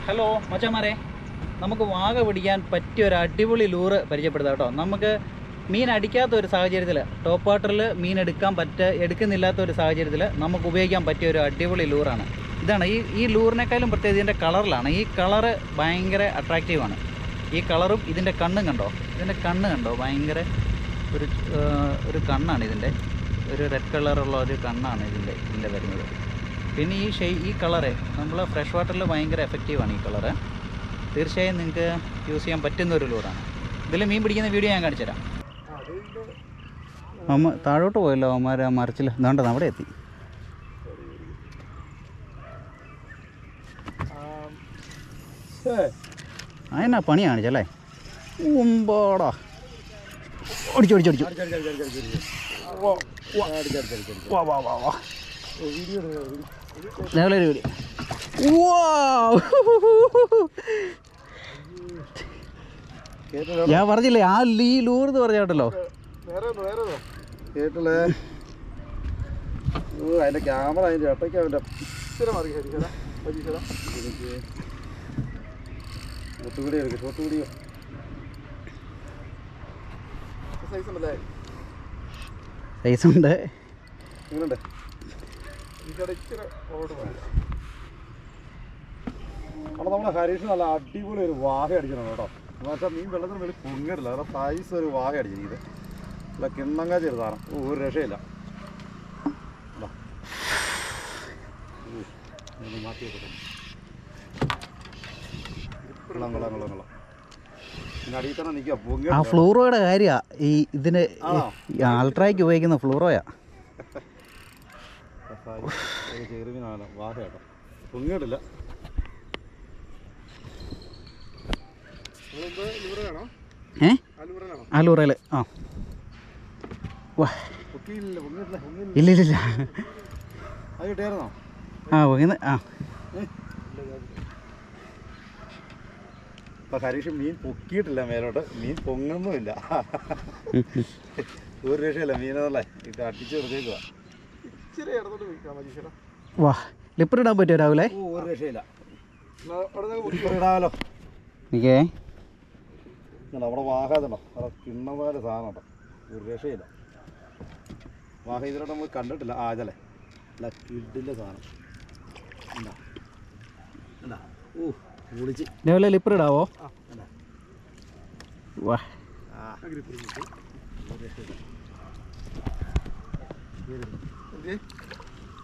Hello മച്ചാമാരെ, നമുക്ക് വാഗ പിടിക്കാൻ പറ്റിയ ഒരു അടിപൊളി ലൂറ് പരിചയപ്പെടുത്താം കേട്ടോ. നമുക്ക് മീൻ അടിക്കാത്ത ഒരു സാഹചര്യത്തിൽ, ടോപ്പ് വാട്ടറിൽ മീൻ എടുക്കുന്നില്ലാത്ത ഒരു സാഹചര്യത്തിൽ നമുക്ക് ഉപയോഗിക്കാൻ പറ്റിയ ഒരു അടിപൊളി ലൂറാണ്. ഇതാണ് ഈ ലൂറിനേക്കാളും പ്രത്യേകത ഇതിൻ്റെ കളറിലാണ്. ഈ കളറ് ഭയങ്കര അട്രാക്റ്റീവാണ്. ഈ കളറും ഇതിൻ്റെ കണ്ണും കണ്ടോ, ഭയങ്കര ഒരു കണ്ണാണ് ഇതിൻ്റെ, ഒരു റെഡ് കളറുള്ള ഒരു കണ്ണാണ് ഇതിൻ്റെ വരുന്നത്. പിന്നെ ഈ കളറ് നമ്മൾ ഫ്രഷ് വാട്ടറിൽ ഭയങ്കര എഫക്റ്റീവാണ്. ഈ കളറ് തീർച്ചയായും നിങ്ങൾക്ക് യൂസ് ചെയ്യാൻ പറ്റുന്ന ഒരു ലൂറാണ്. ഇതിൽ മീൻ പിടിക്കുന്ന വീഡിയോ ഞാൻ കാണിച്ചു തരാം. അമ്മ താഴോട്ട് പോയല്ലോ, അവന്മാർ ആ മരച്ചിൽ ഇതാണ്ട് അവിടെ എത്തി. അതിനാ പണി കാണിച്ചല്ലേ. ഉമ്പോടാ ഓടിച്ചു രാവിലെ ഒരു വീഡിയോ. ഞാൻ പറഞ്ഞില്ലേ ഈ ലൂർന്ന് പറഞ്ഞോട്ടല്ലോ കേട്ടില്ലേ. അതിന്റെ ക്യാമറ അതിന്റെ ഇടയ്ക്ക് അവന്റെ ഷോട്ട് വീഡിയോ സൈസുണ്ട്. എങ്ങനെയുണ്ട്? അവിടെ നമ്മുടെ ഹരീഷ് നല്ല അടിപൊളി ഒരു വാഹ അടിക്കണം കേട്ടോ. എന്ന് വെച്ചാൽ മീൻ വെള്ളത്തിന് വേണ്ടി പൊങ്ങിടില്ല, കാരണം സൈസ് ഒരു വാഹ അടിച്ചിരിക്കുന്നത്. അല്ല കിണ്ണങ്ങാ ചെറുതാണ്, ഒരു രക്ഷയില്ല. മാറ്റി വെക്കട്ടെ. അടിയിൽ തന്നെ നിൽക്കുക. ആ ഫ്ലൂറോയുടെ കാര്യമാണ് ഈ ഇതിന് അൾട്രായ്ക്ക് ഉപയോഗിക്കുന്ന ഫ്ലൂറോയാ. ചെറുമീനാണ് വാഹ കേട്ടോ, പൊങ്ങിയിട്ടില്ല. ആലൂറയിൽ ഇല്ല അത് കിട്ടിയായിരുന്നോ? പൊങ്ങുന്ന അപ്പം ഹരീഷ് മീൻ പൊക്കിയിട്ടില്ല മേലോട്ട്, മീൻ പൊങ്ങുന്നുമില്ല. ഒരു രക്ഷയില്ല മീനല്ലേ, ഇത് അടിച്ച് വെറുതേക്കുക. ഇച്ചിരി ഇടത്തോട്ട് വിൽക്കാം മജീഷേട്ടാ. വാ ലിപ്പർ ഇടാൻ പറ്റുമോ രാവിലെ? ഒരു രക്ഷയില്ല, ഇടാമല്ലോ. എനിക്കേ അവിടെ വാഹാതുണ്ടോ, അവിടെ കിണ്ണമാല സാധനം ഉണ്ടോ, ഒരു രക്ഷയില്ല. വാഹ ഇതിലോട്ട് നമ്മൾ കണ്ടിട്ടില്ല. ഇതല്ലേ അല്ല കിഡിൻ്റെ സാധനം എന്താ. വിളിച്ച് രാവിലെ ലിപ്പർ ഇടാവോ? വാ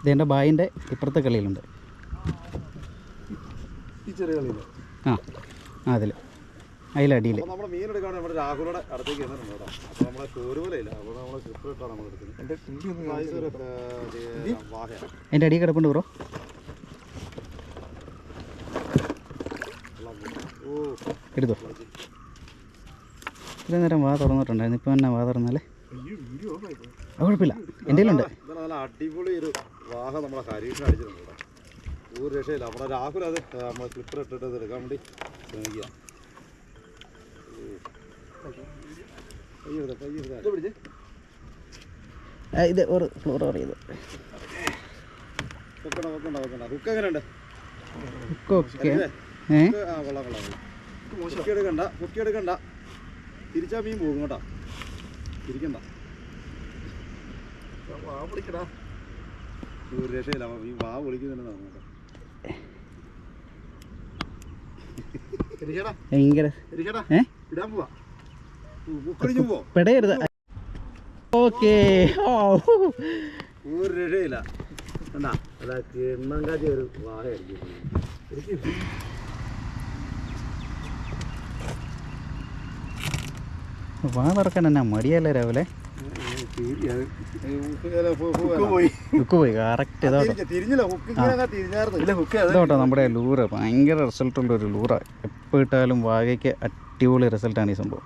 ഇതെൻ്റെ ബായിൻ്റെ ഇപ്പുറത്തെ കളിയിലുണ്ട്. ഈ ചെറിയ കളിയിൽ അതിൽ അതിലടിയിൽ നമ്മുടെ മീൻ എടുക്കാൻ നമ്മുടെ രാഹുലോടെ അടുത്തേക്ക് വന്നിട്ടുണ്ട് കേട്ടോ. അപ്പോൾ നമ്മളെ ചോരുപോലെയില്ല, അപ്പോൾ നമ്മളെ സ്ലിപ്പ് ഇട്ടാണ് നമ്മൾ എടുക്കുന്നത്. അതിൻ്റെ അടിയിൽ കിടപ്പുണ്ട് ബ്രോ. എടുത്തോ. ഇത്ര നേരം വാ തുറന്നിട്ടുണ്ടായിരുന്നു, ഇപ്പം തന്നെ വാ തുറന്നാലേ കുഴപ്പമില്ല. എൻ്റെ കയ്യിലുണ്ട്. നല്ല അടിപൊളി ഒരു വാഹ നമ്മളെ ഹരീഷിന് അടിച്ചിട്ടുണ്ട് കേട്ടോ, ഒരു രക്ഷയില്ല. നമ്മുടെ രാഹുൽ അത് നമ്മൾ സ്ലിപ്പർ ഇട്ടിട്ട് അത് എടുക്കാൻ വേണ്ടി ശ്രമിക്കുക. ഇത് ഒരു ഫ്ലോർ ചെയ്ത് ഹുക്ക് എങ്ങനെയുണ്ട്? കുക്കിയെടുക്കണ്ട, തിരിച്ചാ മീൻ പോകും കേട്ടോ, തിരിക്കണ്ട. ഒരു രക്ഷയില്ല, ഈ വാ വിളിക്കുന്നുണ്ടെന്നാണ് കേട്ടോ. ഇടാൻ പോവാ, പെടയരുത്. ഓക്കേ, ഒരു രക്ഷയില്ല. എന്നാ അതാ കിണ്ണങ്കാച്ചി ഒരു വാഹ അടിക്കും. വാ തുറക്കാൻ എന്നാ മടിയല്ലേ രാവിലെ. ഹുക്ക് പോയി കറക്റ്റ്. ഇതോട്ടോ നമ്മുടെ ലൂറ്, ഭയങ്കര റിസൾട്ടുള്ളൊരു ലൂറാണ്. എപ്പോൾ ഇട്ടാലും വാഗയ്ക്ക് അടിപൊളി റിസൾട്ടാണ് ഈ സംഭവം.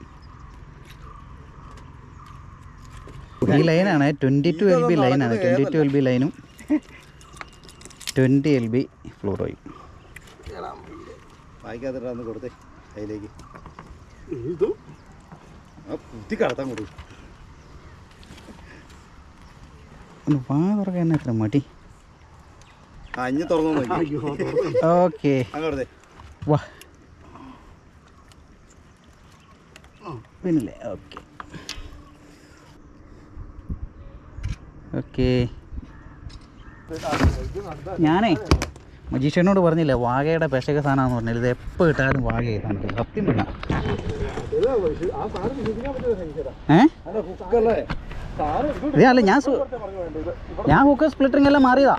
ഈ ലൈനാണ് 22 LB ലൈനാണ്. 22 LB ലൈനും 20 LB ഫ്ലൂറോയും. വായിക്കാത്തിട്ടാന്ന് കൊടുത്തേ അതിലേക്ക് കുത്തി കടത്താൻ കൊടുക്കും. വാ തുറക്കാൻ തന്നെ എത്ര മടി. അഞ്ഞ് തുറന്നു നോക്കി. ഓക്കെ, വാ പിന്നില്ലേ ഓക്കെ ഓക്കെ. ഞാനേ മജീഷ്യനോട് പറഞ്ഞില്ലേ വാഗയുടെ പെശക സാധനമാണെന്ന് പറഞ്ഞത്. ഇത് എപ്പോൾ ഇട്ടാലും വാഗ ചെയ്താണ് സത്യം പറഞ്ഞ. അല്ല ഞാൻ ഹൂക്കർ സ്പ്ലിറ്ററിംഗ് എല്ലാം മാറിയതാ.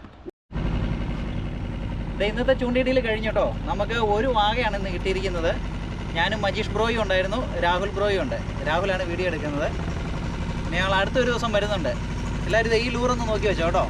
ഇന്നത്തെ ചൂണ്ടിയിടിയിൽ കഴിഞ്ഞോട്ടോ. നമുക്ക് ഒരു വാഗയാണ് ഇന്ന് കിട്ടിയിരിക്കുന്നത്. ഞാനും മജീഷ് ബ്രോയും ഉണ്ടായിരുന്നു, രാഹുൽ ബ്രോയും ഉണ്ട്. രാഹുലാണ് വീഡിയോ എടുക്കുന്നത്. ഞങ്ങൾ അടുത്തൊരു ദിവസം വരുന്നുണ്ട്. എല്ലാവരും ഈ ലൂറൊന്ന് നോക്കി വെച്ചോ കേട്ടോ.